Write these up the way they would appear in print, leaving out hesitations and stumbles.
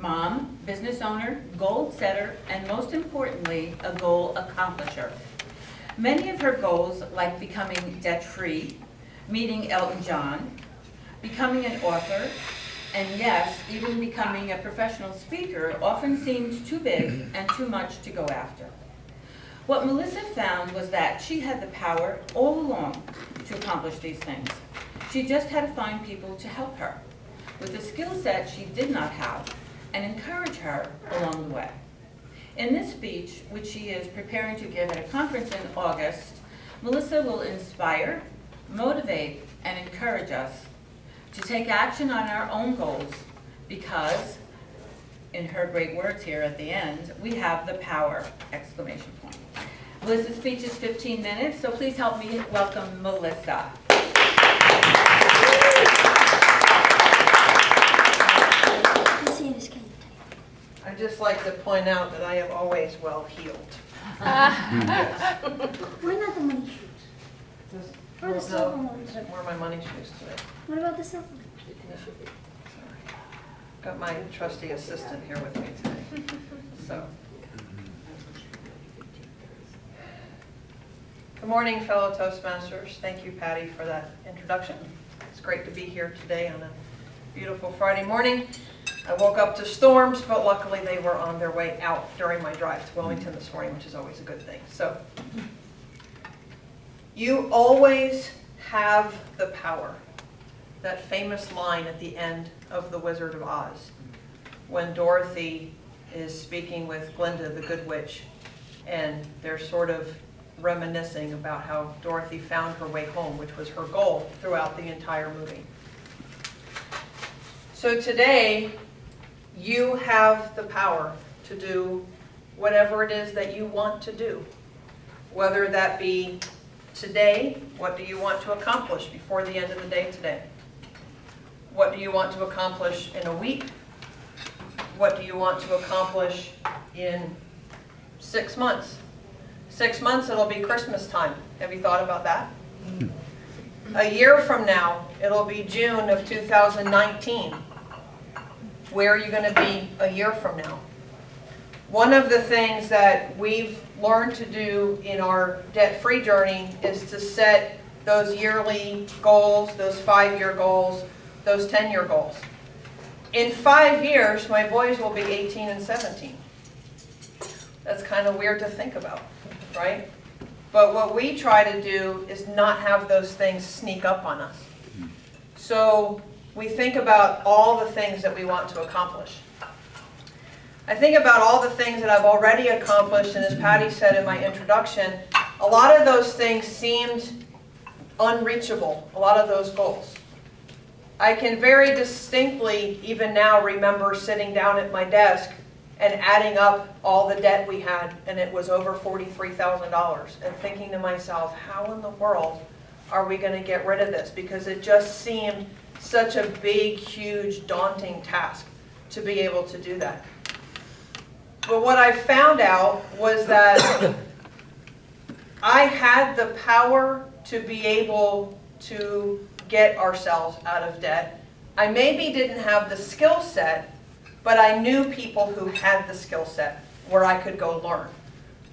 mom, business owner, goal setter, and most importantly, a goal accomplisher. Many of her goals, like becoming debt-free, meeting Elton John, becoming an author, and yes, even becoming a professional speaker, often seemed too big and too much to go after. What Melissa found was that she had the power all along to accomplish these things. She just had to find people to help her with a skill set she did not have and encourage her along the way. In this speech, which she is preparing to give at a conference in August, Melissa will inspire, motivate, and encourage us to take action on our own goals because, in her great words here at the end, we have the power, exclamation point. Melissa's speech is 15 minutes, so please help me welcome Melissa. I'd just like to point out that I am always well heeled. Yes. Why not the money shoes? Or the silver ones? I didn't wear my money shoes today. What about the silver? Sorry. Got my trusty assistant here with me today. So. Good morning, fellow Toastmasters. Thank you, Patty, for that introduction. It's great to be here today on a beautiful Friday morning. I woke up to storms, but luckily they were on their way out during my drive to Wilmington this morning, which is always a good thing. So, you always have the power. That famous line at the end of The Wizard of Oz, when Dorothy is speaking with Glinda, the Good Witch, and they're sort of reminiscing about how Dorothy found her way home, which was her goal throughout the entire movie. So today, you have the power to do whatever it is that you want to do. Whether that be today, what do you want to accomplish before the end of the day today? What do you want to accomplish in a week? What do you want to accomplish in 6 months? 6 months, it'll be Christmas time. Have you thought about that? A year from now, it'll be June of 2019. Where are you going to be a year from now? One of the things that we've learned to do in our debt-free journey is to set those yearly goals, those 5-year goals, those 10-year goals. In 5 years, my boys will be 18 and 17. That's kind of weird to think about, right? But what we try to do is not have those things sneak up on us. So we think about all the things that we want to accomplish. I think about all the things that I've already accomplished, and as Patty said in my introduction, a lot of those things seemed unreachable, a lot of those goals. I can very distinctly, even now, remember sitting down at my desk and adding up all the debt we had, and it was over $43,000, and thinking to myself, how in the world are we going to get rid of this? Because it just seemed such a big, huge, daunting task to be able to do that. But what I found out was that I had the power to be able to get ourselves out of debt. I maybe didn't have the skill set, but I knew people who had the skill set where I could go learn.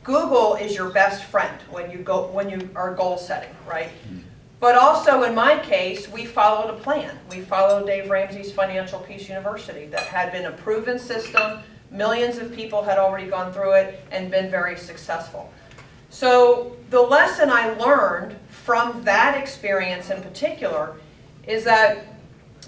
Google is your best friend when you are goal setting, right? But also in my case, we followed a plan. We followed Dave Ramsey's Financial Peace University that had been a proven system. Millions of people had already gone through it and been very successful. So the lesson I learned from that experience in particular is that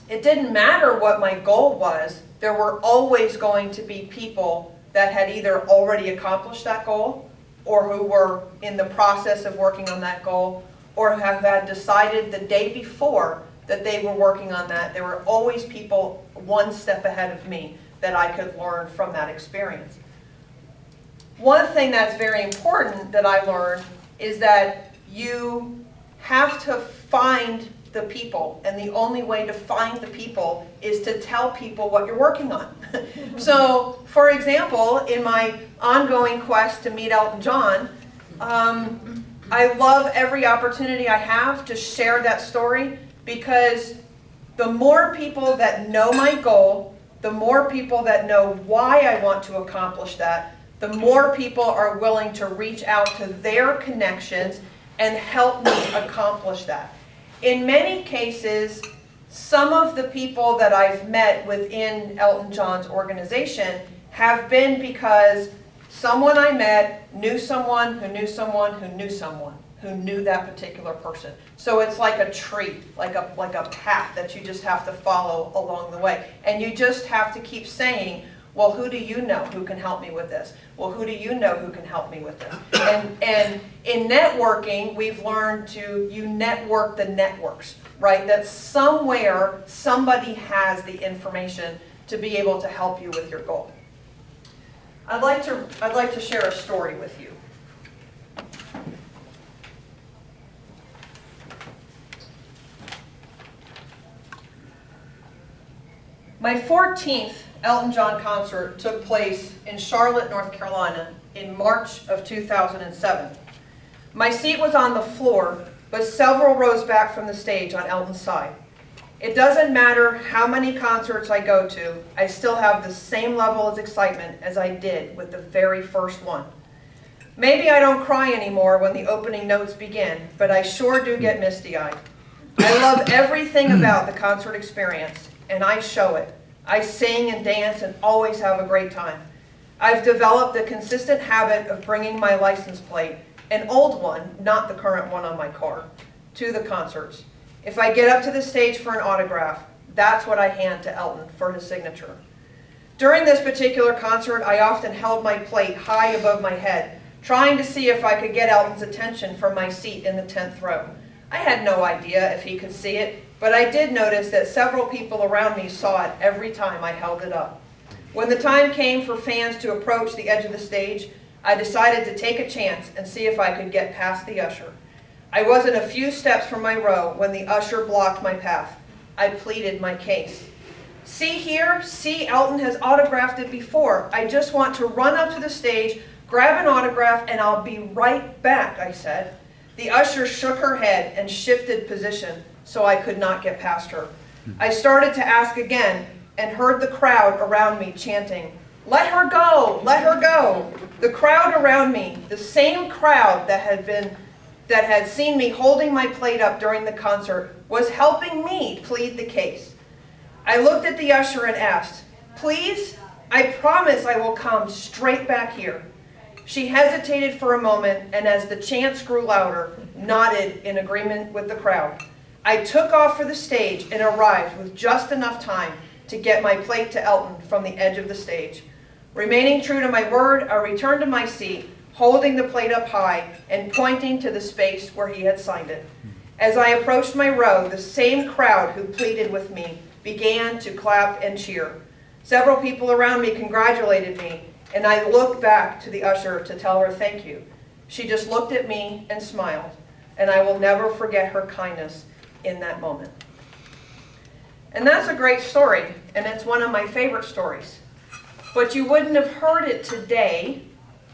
it didn't matter what my goal was. There were always going to be people that had either already accomplished that goal or who were in the process of working on that goal, or have had decided the day before that they were working on that. There were always people one step ahead of me that I could learn from that experience. One thing that's very important that I learned is that you have to find the people, and the only way to find the people is to tell people what you're working on. So, for example, in my ongoing quest to meet Elton John, I love every opportunity I have to share that story, because the more people that know my goal, the more people that know why I want to accomplish that, the more people are willing to reach out to their connections and help me accomplish that. In many cases, some of the people that I've met within Elton John's organization have been because someone I met knew someone who knew someone who knew someone who knew that particular person. So it's like a tree, like a path that you just have to follow along the way. And you just have to keep saying, well, who do you know who can help me with this? Well, who do you know who can help me with this? And in networking, we've learned you network the networks, right? That somewhere somebody has the information to be able to help you with your goal. I'd like to share a story with you. My 14th Elton John concert took place in Charlotte, North Carolina in March of 2007. My seat was on the floor, but several rows back from the stage on Elton's side. It doesn't matter how many concerts I go to, I still have the same level of excitement as I did with the very first one. Maybe I don't cry anymore when the opening notes begin, but I sure do get misty-eyed. I love everything about the concert experience, and I show it. I sing and dance and always have a great time. I've developed the consistent habit of bringing my license plate, an old one, not the current one on my car, to the concerts. If I get up to the stage for an autograph, that's what I hand to Elton for his signature. During this particular concert, I often held my plate high above my head, trying to see if I could get Elton's attention from my seat in the 10th row. I had no idea if he could see it, but I did notice that several people around me saw it every time I held it up. When the time came for fans to approach the edge of the stage, I decided to take a chance and see if I could get past the usher. I wasn't a few steps from my row when the usher blocked my path. I pleaded my case. See here, see, Elton has autographed it before. I just want to run up to the stage, grab an autograph, and I'll be right back, I said. The usher shook her head and shifted position so I could not get past her. I started to ask again and heard the crowd around me chanting, "Let her go, let her go." The crowd around me, the same crowd that had seen me holding my plate up during the concert, was helping me plead the case. I looked at the usher and asked, "Please, I promise I will come straight back here." She hesitated for a moment and as the chants grew louder, nodded in agreement with the crowd. I took off for the stage and arrived with just enough time to get my plate to Elton from the edge of the stage. Remaining true to my word, I returned to my seat, holding the plate up high and pointing to the space where he had signed it. As I approached my row, the same crowd who pleaded with me began to clap and cheer. Several people around me congratulated me, and I looked back to the usher to tell her thank you. She just looked at me and smiled, and I will never forget her kindness in that moment. And that's a great story, and it's one of my favorite stories. But you wouldn't have heard it today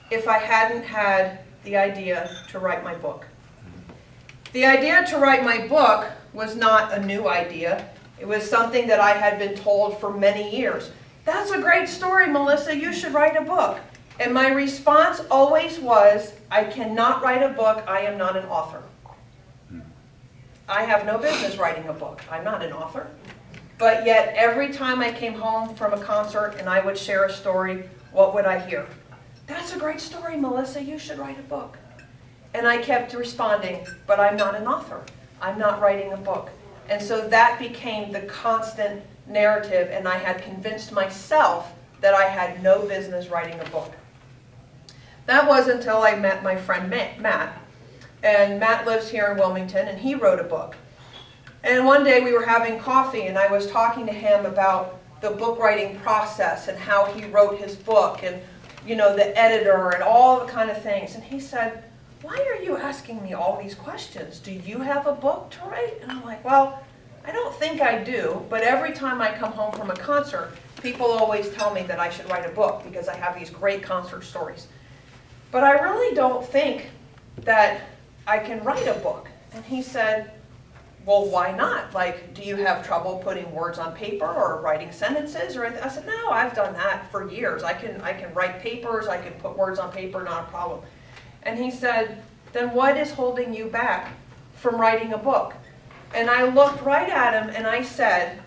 if I hadn't had the idea to write my book. The idea to write my book was not a new idea. It was something that I had been told for many years. "That's a great story, Melissa, you should write a book." And my response always was, "I cannot write a book, I am not an author." I have no business writing a book, I'm not an author. But yet every time I came home from a concert and I would share a story, what would I hear? "That's a great story, Melissa, you should write a book." And I kept responding, "But I'm not an author, I'm not writing a book." And so that became the constant narrative, and I had convinced myself that I had no business writing a book. That was until I met my friend Matt. And Matt lives here in Wilmington, and he wrote a book. And one day we were having coffee, and I was talking to him about the book writing process and how he wrote his book and, you know, the editor and all the kind of things. And he said, "Why are you asking me all these questions? Do you have a book to write?" And I'm like, "Well, I don't think I do, but every time I come home from a concert, people always tell me that I should write a book because I have these great concert stories. But I really don't think that I can write a book." And he said, well, why not? Like, do you have trouble putting words on paper or writing sentences or anything? I said, no, I've done that for years. I can write papers, I can put words on paper, not a problem. And he said, then what is holding you back from writing a book? And I looked right at him and I said,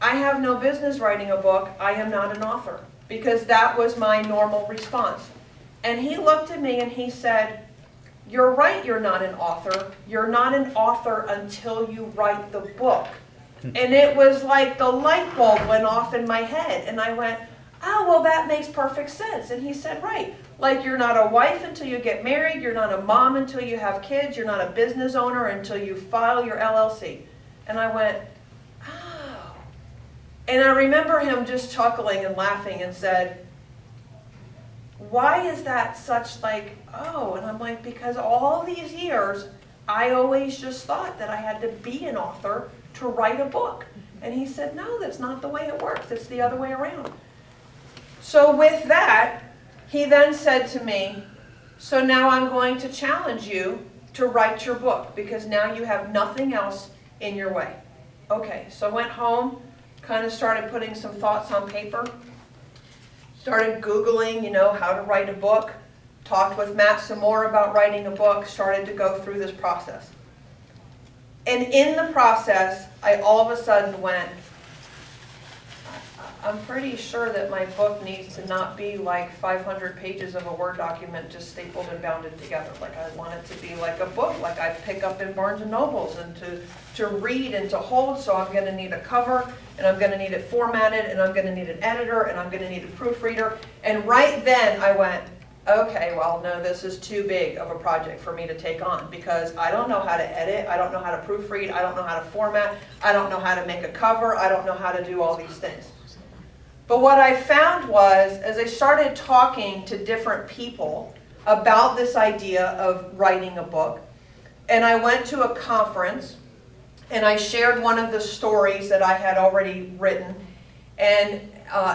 I have no business writing a book. I am not an author. Because that was my normal response. And he looked at me and he said, you're right, you're not an author. You're not an author until you write the book. And it was like the light bulb went off in my head. And I went, oh, well, that makes perfect sense. And he said, right. Like, you're not a wife until you get married. You're not a mom until you have kids. You're not a business owner until you file your LLC. And I went, oh. And I remember him just chuckling and laughing and said, why is that such like, oh? And I'm like, because all these years, I always just thought that I had to be an author to write a book. And he said, no, that's not the way it works. It's the other way around. So with that, he then said to me, so now I'm going to challenge you to write your book because now you have nothing else in your way. Okay, so I went home, kind of started putting some thoughts on paper, started Googling, how to write a book, talked with Matt some more about writing a book, started to go through this process. And in the process, I all of a sudden went, I'm pretty sure that my book needs to not be like 500 pages of a Word document just stapled and bounded together. Like, I want it to be like a book, like I pick up in Barnes & Nobles and to read and to hold. So I'm going to need a cover, and I'm going to need it formatted, and I'm going to need an editor, and I'm going to need a proofreader. And right then I went, okay, well, no, this is too big of a project for me to take on because I don't know how to edit, I don't know how to proofread, I don't know how to format, I don't know how to make a cover, I don't know how to do all these things. But what I found was, as I started talking to different people about this idea of writing a book, and I went to a conference, and I shared one of the stories that I had already written and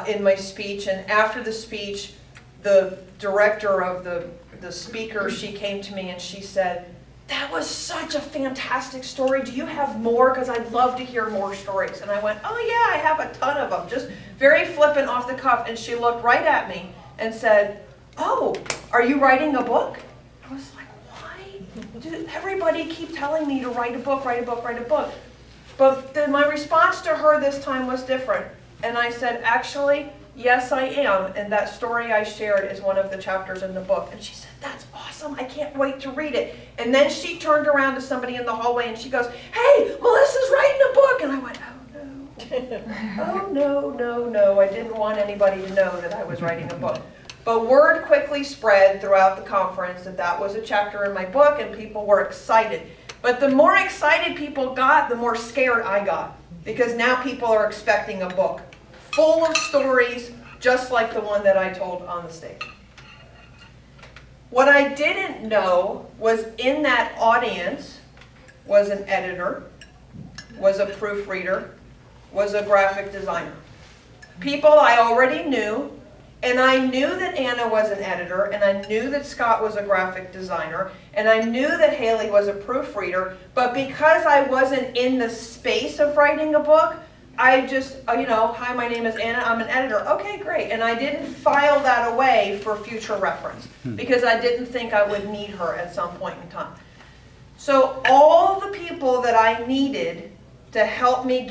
in my speech, and after the speech, the director of the speaker, she came to me and she said, that was such a fantastic story. Do you have more? Because I'd love to hear more stories. And I went, oh yeah, I have a ton of them. Just very flippant off the cuff. And she looked right at me and said, oh, are you writing a book? I was like, why? Did everybody keep telling me to write a book, write a book, write a book? But then my response to her this time was different. And I said, actually, yes, I am. And that story I shared is one of the chapters in the book. And she said, that's awesome. I can't wait to read it. And then she turned around to somebody in the hallway and she goes, hey, Melissa's writing a book. And I went, oh no. I didn't want anybody to know that I was writing a book. But word quickly spread throughout the conference that that was a chapter in my book and people were excited. But the more excited people got, the more scared I got. Because now people are expecting a book full of stories just like the one that I told on the stage. What I didn't know was in that audience was an editor, was a proofreader, was a graphic designer. People I already knew, and I knew that Anna was an editor, and I knew that Scott was a graphic designer, and I knew that Haley was a proofreader, but because I wasn't in the space of writing a book, I just, hi, my name is Anna, I'm an editor. Okay, great. And I didn't file that away for future reference because I didn't think I would need her at some point in time. So all the people that I needed to help me get